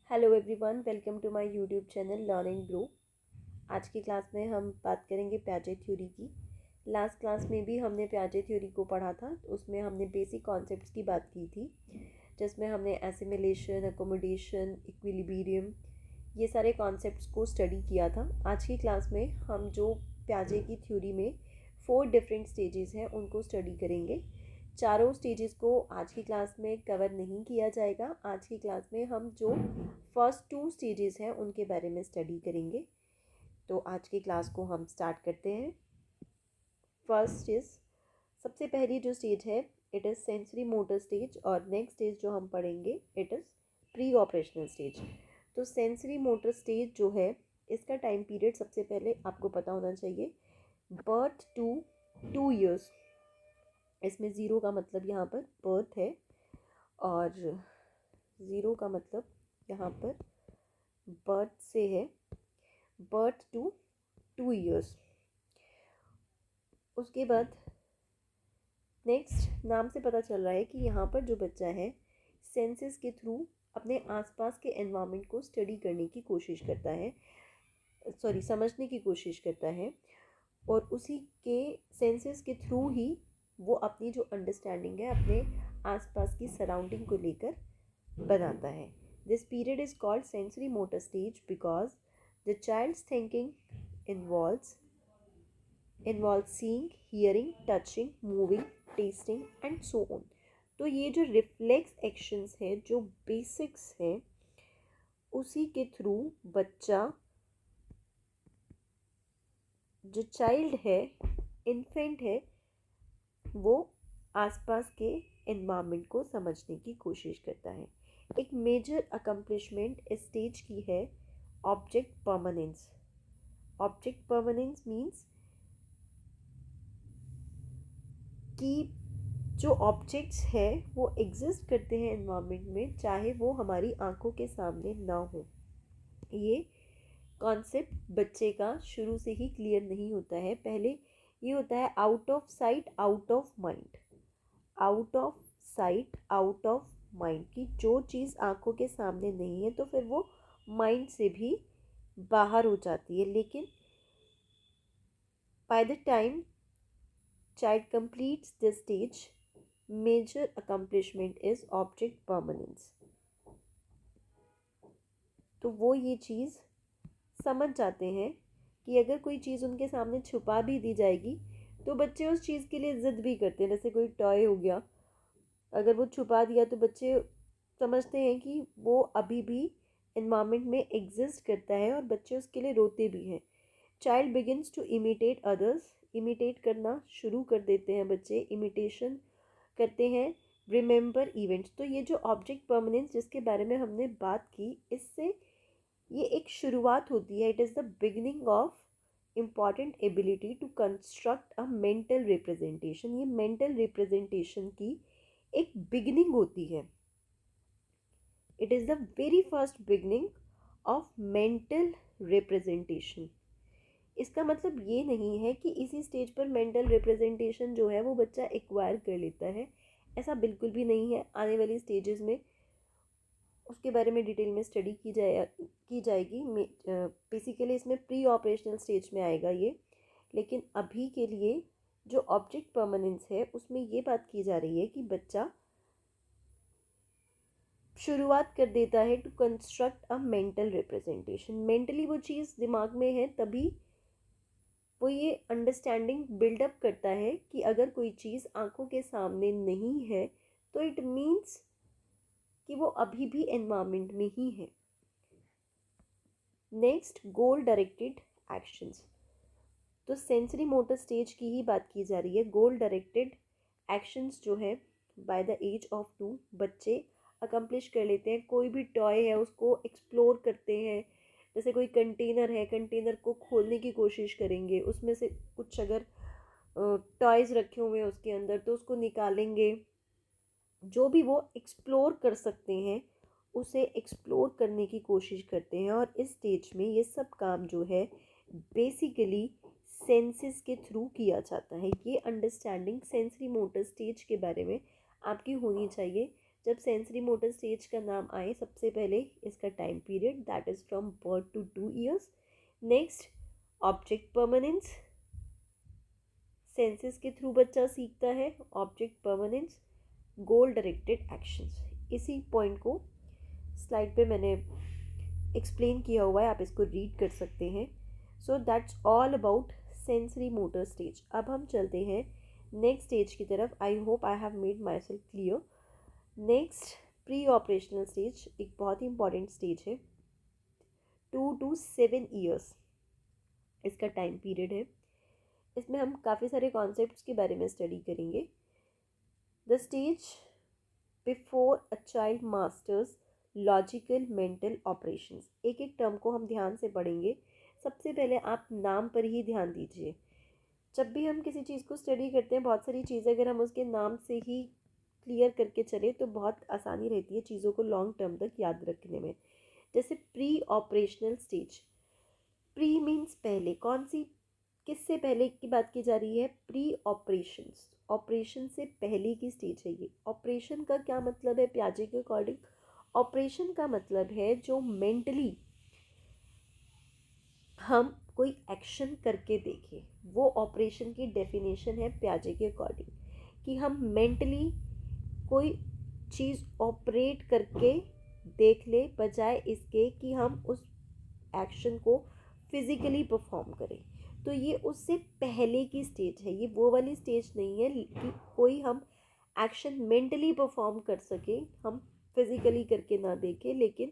Hello everyone, welcome to my YouTube channel learn and grow. आज की class में हम बात करेंगे प्याजे थ्योरी की। लास्ट क्लास में भी हमने प्याजे थ्योरी को पढ़ा था। उसमें हमने बेसिक कॉन्सेप्ट्स की बात की थी, जिसमें हमने एसिमिलेशन, अकोमोडेशन, इक्विलिब्रियम, ये सारे कॉन्सेप्ट्स को स्टडी किया था। आज की क्लास में हम जो प्याजे की थ्योरी में 4 डिफरेंट स्टेजेस हैं उनको स्टडी करेंगे। चारों स्टेजेस को आज की क्लास में कवर नहीं किया जाएगा। आज की क्लास में हम जो फर्स्ट 2 स्टेजेस हैं उनके बारे में स्टडी करेंगे। तो आज की क्लास को हम स्टार्ट करते हैं। फर्स्ट इज, सबसे पहली जो स्टेज है it is sensory motor stage, और नेक्स्ट स्टेज जो हम पढ़ेंगे it is pre operational stage. तो सेंसरी मोटर स्टेज जो है इसका टाइम पीरियड सबसे पहले आपको पता होना चाहिए, बर्थ टू 2 ईयर्स। इसमें ज़ीरो का मतलब यहाँ पर बर्थ है, और ज़ीरो का मतलब यहाँ पर बर्थ से है, बर्थ टू 2 ईयर्स। उसके बाद नेक्स्ट नाम से पता चल रहा है कि यहाँ पर जो बच्चा है सेंसेस के थ्रू अपने आसपास के एनवायरनमेंट को स्टडी करने की कोशिश करता है, समझने की कोशिश करता है, और उसी के सेंसेस के थ्रू ही वो अपनी जो अंडरस्टैंडिंग है अपने आसपास की सराउंडिंग को लेकर बनाता है। This period is called sensory motor stage because the child's thinking involves seeing, hearing, touching, moving, tasting and so on. तो ये जो रिफ्लेक्स एक्शंस हैं, जो बेसिक्स हैं, उसी के थ्रू बच्चा, जो चाइल्ड है, इन्फेंट है, वो आसपास के एनवायरनमेंट को समझने की कोशिश करता है। एक मेजर अकम्पलिशमेंट इस स्टेज की है object permanence. Object permanence means कि जो ऑब्जेक्ट्स हैं वो एग्जिस्ट करते हैं एनवायरनमेंट में, चाहे वो हमारी आंखों के सामने ना हो। ये कॉन्सेप्ट बच्चे का शुरू से ही क्लियर नहीं होता है। पहले ये होता है out of sight out of mind, out of sight out of mind, की जो चीज़ आंखों के सामने नहीं है तो फिर वो माइंड से भी बाहर हो जाती है। लेकिन by the time child completes this stage, major accomplishment is object permanence. तो वो ये चीज़ समझ जाते हैं कि अगर कोई चीज़ उनके सामने छुपा भी दी जाएगी तो बच्चे उस चीज़ के लिए ज़िद भी करते हैं। जैसे कोई टॉय हो गया, अगर वो छुपा दिया तो बच्चे समझते हैं कि वो अभी भी एनवायरनमेंट में एग्जिस्ट करता है, और बच्चे उसके लिए रोते भी हैं। Child begins to imitate others, imitate करना शुरू कर देते हैं बच्चे, इमिटेशन करते हैं। रिमेंबर इवेंट्स, तो ये जो ऑब्जेक्ट परमानेंस जिसके बारे में हमने बात की, इससे ये एक शुरुआत होती है। It is the beginning of important ability to construct a mental representation. ये मेंटल रिप्रेजेंटेशन की एक बिगिनिंग होती है। It is the very first beginning of mental representation. इसका मतलब ये नहीं है कि इसी स्टेज पर मेंटल रिप्रेजेंटेशन जो है वो बच्चा एक्वायर कर लेता है, ऐसा बिल्कुल भी नहीं है। आने वाली स्टेजेस में उसके बारे में डिटेल में स्टडी की जाएगी। बेसिकली इसमें प्री ऑपरेशनल स्टेज में आएगा ये, लेकिन अभी के लिए जो ऑब्जेक्ट परमानेंस है उसमें ये बात की जा रही है कि बच्चा शुरुआत कर देता है to construct a mental representation. Mentally वो चीज़ दिमाग में है, तभी वो ये अंडरस्टैंडिंग बिल्डअप करता है कि अगर कोई चीज़ आंखों के सामने नहीं है तो इट मीन्स कि वो अभी भी एनवायरनमेंट में ही है। नेक्स्ट, गोल डायरेक्टेड एक्शंस। तो सेंसरी मोटर स्टेज की ही बात की जा रही है। गोल डायरेक्टेड एक्शंस जो है बाय द एज ऑफ 2 बच्चे अकम्प्लिश कर लेते हैं। कोई भी टॉय है उसको एक्सप्लोर करते हैं। जैसे कोई कंटेनर है, कंटेनर को खोलने की कोशिश करेंगे, उसमें से कुछ अगर टॉयज़ रखे हुए हैं उसके अंदर तो उसको निकालेंगे। जो भी वो एक्सप्लोर कर सकते हैं उसे एक्सप्लोर करने की कोशिश करते हैं, और इस स्टेज में ये सब काम जो है बेसिकली सेंसेस के थ्रू किया जाता है। ये अंडरस्टैंडिंग सेंसरी मोटर स्टेज के बारे में आपकी होनी चाहिए। जब सेंसरी मोटर स्टेज का नाम आए सबसे पहले इसका time period, that is from birth to 2 years. Next, object permanence, senses के थ्रू बच्चा सीखता है. Object permanence, goal directed actions. इसी पॉइंट को स्लाइड पे मैंने एक्सप्लेन किया हुआ है, आप इसको रीड कर सकते हैं. So that's all about sensory motor stage. अब हम चलते हैं नेक्स्ट स्टेज की तरफ. I hope I have made my self clear. Next, pre operational stage एक बहुत ही इंपॉर्टेंट स्टेज है. 2 to 7 years इसका टाइम पीरियड है. इसमें हम काफ़ी सारे कॉन्सेप्ट्स के बारे में स्टडी करेंगे. The stage before a child masters logical mental operations. एक एक टर्म को हम ध्यान से पढ़ेंगे. सबसे पहले आप नाम पर ही ध्यान दीजिए. जब भी हम किसी चीज़ को स्टडी करते हैं, बहुत सारी चीज़ें अगर हम उसके नाम से ही क्लियर करके चले तो बहुत आसानी रहती है चीज़ों को लॉन्ग टर्म तक याद रखने में. जैसे pre operational stage. Pre means पहले. कौन सी, किससे पहले की बात की जा रही है? Pre operations. ऑपरेशन से पहले की स्टेज है ये. ऑपरेशन का क्या मतलब है प्याजे के अकॉर्डिंग? ऑपरेशन का मतलब है जो मेंटली हम कोई एक्शन करके देखें, वो ऑपरेशन की डेफिनेशन है प्याजे के अकॉर्डिंग. कि हम मेंटली कोई चीज़ ऑपरेट करके देख ले, बजाय इसके कि हम उस एक्शन को फिज़िकली परफॉर्म करें. तो ये उससे पहले की स्टेज है. ये वो वाली स्टेज नहीं है कि कोई हम एक्शन मेंटली परफॉर्म कर सके, हम फिज़िकली करके ना देखें. लेकिन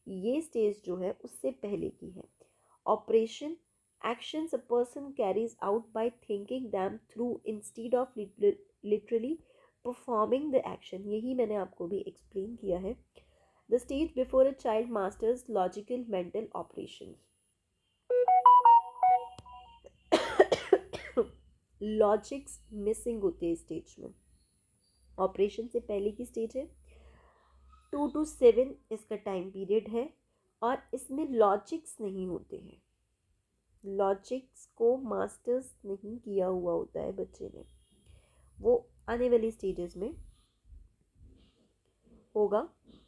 ये स्टेज जो है उससे पहले की है. Operation, actions a person carries out by thinking them through instead of literally performing the action. यही मैंने आपको भी एक्सप्लेन किया है. The stage before a child masters logical mental operations. Logics missing होते हैं स्टेज में. ऑपरेशन से पहले की स्टेज है. 2 to 7 इसका टाइम पीरियड है और इसमें लॉजिक्स नहीं होते हैं. लॉजिक्स को मास्टर्स नहीं किया हुआ होता है बच्चे ने. वो आने वाली स्टेजेस में होगा.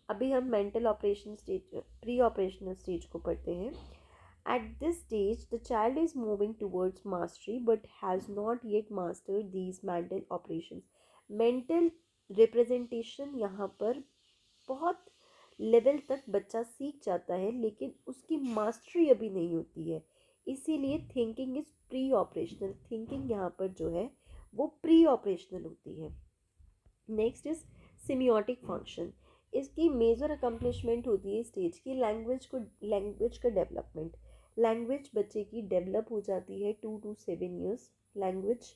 अभी हम mental operation stage, pre operational stage को पढ़ते हैं. At this stage the child is moving towards mastery but has not yet mastered these mental operations. Mental representation यहाँ पर बहुत लेवल तक बच्चा सीख जाता है, लेकिन उसकी मास्टरी अभी नहीं होती है. इसीलिए thinking is pre operational. Thinking यहाँ पर जो है वो प्री ऑपरेशनल होती है. Next is semiotic function. इसकी मेजर अकम्पलिशमेंट होती है स्टेज की लैंग्वेज का डेवलपमेंट. लैंग्वेज बच्चे की डेवलप हो जाती है 2 to 7 years. लैंग्वेज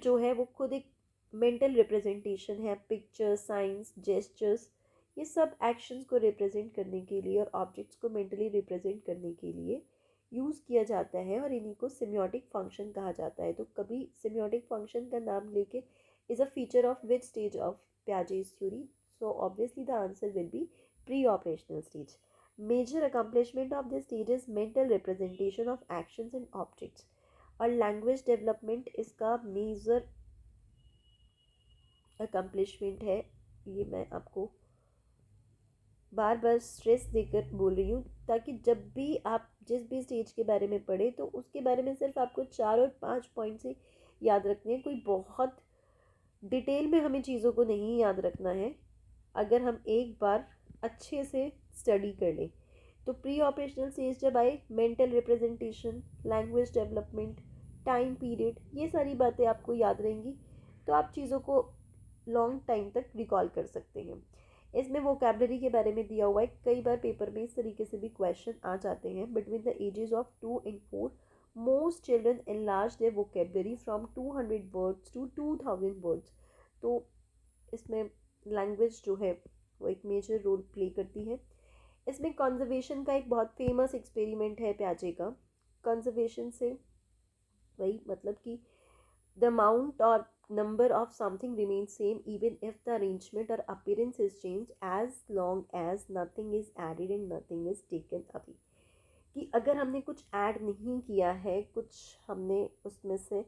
जो है वो खुद एक मेंटल रिप्रेजेंटेशन है. पिक्चर, साइंस, जेस्चर्स, ये सब एक्शंस को रिप्रेजेंट करने के लिए और ऑब्जेक्ट्स को मेंटली रिप्रेजेंट करने के लिए यूज़ किया जाता है और इन्हीं को सिमियोटिक फंक्शन कहा जाता है. तो कभी सिमियोटिक फंक्शन का नाम लेके is a feature of which stage of Piaget's theory? So obviously the answer will be pre-operational stage. Major accomplishment of this stage is mental representation of actions and objects. और language development इसका major accomplishment है. ये मैं आपको बार बार stress देकर बोल रही हूँ ताकि जब भी आप जिस भी स्टेज के बारे में पढ़े तो उसके बारे में सिर्फ आपको 4 और 5 पॉइंट से याद रखने हैं. कोई बहुत डिटेल में हमें चीज़ों को नहीं याद रखना है. अगर हम एक बार अच्छे से स्टडी कर लें तो प्री ऑपरेशनल स्टेज जब आए, mental representation, language development, time period, ये सारी बातें आपको याद रहेंगी तो आप चीज़ों को लॉन्ग टाइम तक रिकॉल कर सकते हैं. इसमें वोकैबलरी के बारे में दिया हुआ है. कई बार पेपर में इस तरीके से भी क्वेश्चन आ जाते हैं. Between the ages of 2 and 4 most children enlarge their vocabulary from 200 words to 2000 words. तो इसमें लैंग्वेज जो है वो एक मेजर रोल प्ले करती है. इसमें कंजर्वेशन का एक बहुत फेमस एक्सपेरिमेंट है प्याजे का. कंजर्वेशन से वही मतलब कि द अमाउंट और number of something remain same even if the arrangement और appearance is change as long as nothing is added and nothing is taken away. कि अगर हमने कुछ ऐड नहीं किया है, कुछ हमने उसमें से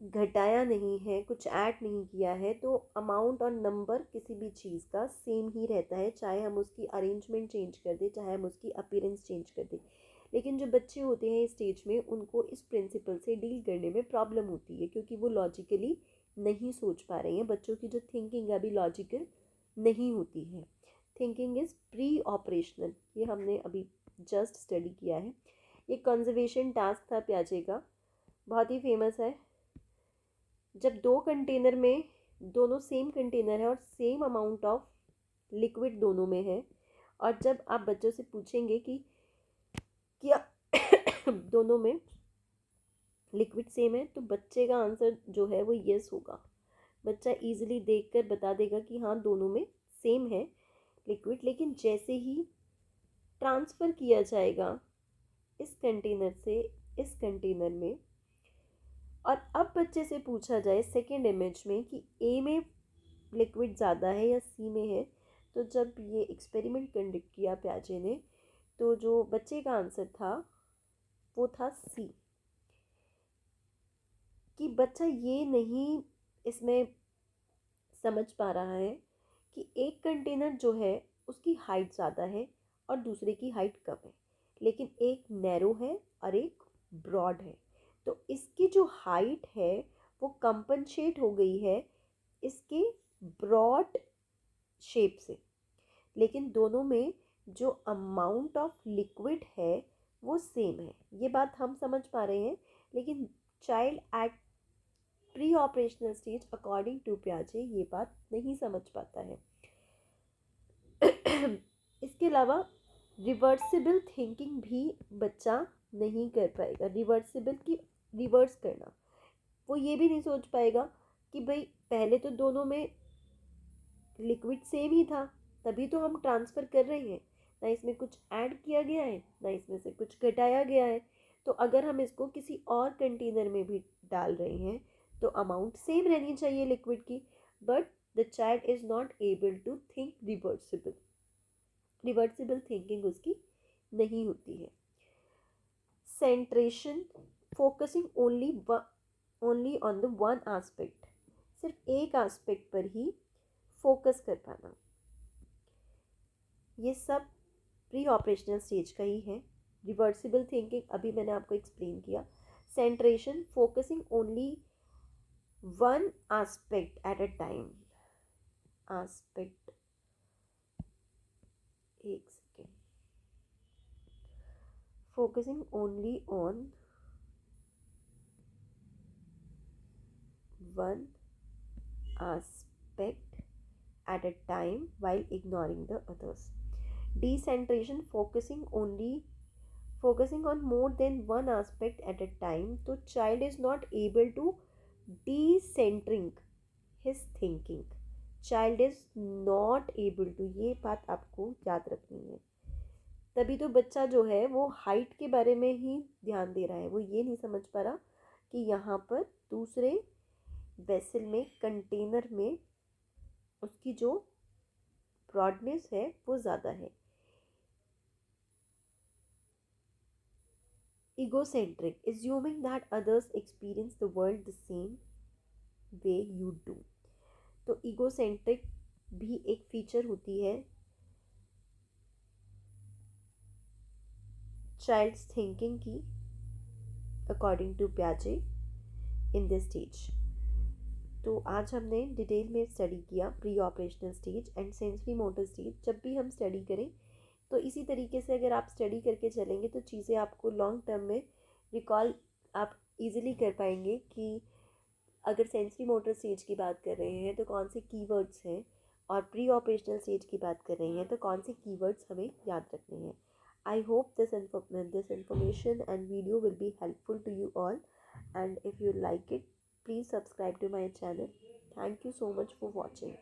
घटाया नहीं है, कुछ ऐड नहीं किया है, तो अमाउंट और नंबर किसी भी चीज़ का सेम ही रहता है, चाहे हम उसकी अरेंजमेंट चेंज कर दें, चाहे हम उसकी अपीयरेंस चेंज कर दें। लेकिन जो बच्चे होते हैं इस स्टेज में, उनको इस प्रिंसिपल से डील करने में प्रॉब्लम होती है, क्योंकि वो लॉजिकली नहीं सोच पा रहे हैं। बच्चों की जो थिंकिंग है अभी लॉजिकल नहीं होती है, थिंकिंग इज़ प्री ऑपरेशनल। ये हमने अभी जस्ट स्टडी किया है। ये कंजर्वेशन टास्क था प्याजे का, बहुत ही फेमस है। जब दो कंटेनर में, दोनों सेम कंटेनर है और सेम अमाउंट ऑफ लिक्विड दोनों में है, और जब आप बच्चों से पूछेंगे कि क्या दोनों में लिक्विड सेम है, तो बच्चे का आंसर जो है वो यस होगा। बच्चा इजीली देखकर बता देगा कि हाँ दोनों में सेम है लिक्विड। लेकिन जैसे ही ट्रांसफ़र किया जाएगा इस कंटेनर से इस कंटेनर में, और अब बच्चे से पूछा जाए सेकेंड इमेज में कि ए में लिक्विड ज़्यादा है या सी में है, तो जब ये एक्सपेरिमेंट कंडक्ट किया प्याजे ने, तो जो बच्चे का आंसर था वो था सी। कि बच्चा ये नहीं इसमें समझ पा रहा है कि एक कंटेनर जो है उसकी हाइट ज़्यादा है और दूसरे की हाइट कम है, लेकिन एक नैरो है और एक ब्रॉड है। तो इसकी जो हाइट है वो कंपनसेट हो गई है इसके ब्रॉड शेप से, लेकिन दोनों में जो अमाउंट ऑफ लिक्विड है वो सेम है। ये बात हम समझ पा रहे हैं, लेकिन child at pre operational stage according to प्याजे ये बात नहीं समझ पाता है। इसके अलावा रिवर्सिबल थिंकिंग भी बच्चा नहीं कर पाएगा। रिवर्सिबल की रिवर्स करना, वो ये भी नहीं सोच पाएगा कि भाई पहले तो दोनों में लिक्विड सेम ही था, तभी तो हम ट्रांसफ़र कर रहे हैं, ना इसमें कुछ ऐड किया गया है ना इसमें से कुछ घटाया गया है। तो अगर हम इसको किसी और कंटेनर में भी डाल रहे हैं तो अमाउंट सेम रहनी चाहिए लिक्विड की। But the child is not able to think reversible, reversible thinking उसकी नहीं होती है। Centration, focusing only on the one aspect, सिर्फ एक आस्पेक्ट पर ही फोकस कर पाना, ये सब प्री ऑपरेशनल स्टेज का ही है। रिवर्सिबल थिंकिंग अभी मैंने आपको एक्सप्लेन किया। Centration, focusing only one aspect at a time, aspect, एक second, focusing only on one aspect at a time while ignoring the others. Decentration, focusing on more than one aspect at a time, तो child is not able to decentering his thinking, child is not able to, ये बात आपको याद रखनी है। तभी तो बच्चा जो है वो हाइट के बारे में ही ध्यान दे रहा है, वो ये नहीं समझ पा रहा कि यहाँ पर दूसरे वेसल में, कंटेनर में उसकी जो ब्रॉडनेस है वो ज़्यादा है। Egocentric, assuming that others experience the world the same way you do, तो इगोसेंट्रिक भी एक फीचर होती है चाइल्ड्स थिंकिंग की अकॉर्डिंग टू प्याजे इन दिस स्टेज। तो आज हमने डिटेल में स्टडी किया pre operational stage and sensory motor stage. जब भी हम स्टडी करें तो इसी तरीके से अगर आप स्टडी करके चलेंगे तो चीज़ें आपको लॉन्ग टर्म में रिकॉल आप इजीली कर पाएंगे कि अगर सेंसरी मोटर स्टेज की बात कर रहे हैं तो कौन से कीवर्ड्स हैं, और प्री ऑपरेशनल स्टेज की बात कर रहे हैं तो कौन से कीवर्ड्स हमें याद रखने हैं। I hope this information and video will be helpful to you all, and if you like it, please subscribe to my channel. Thank you so much for watching.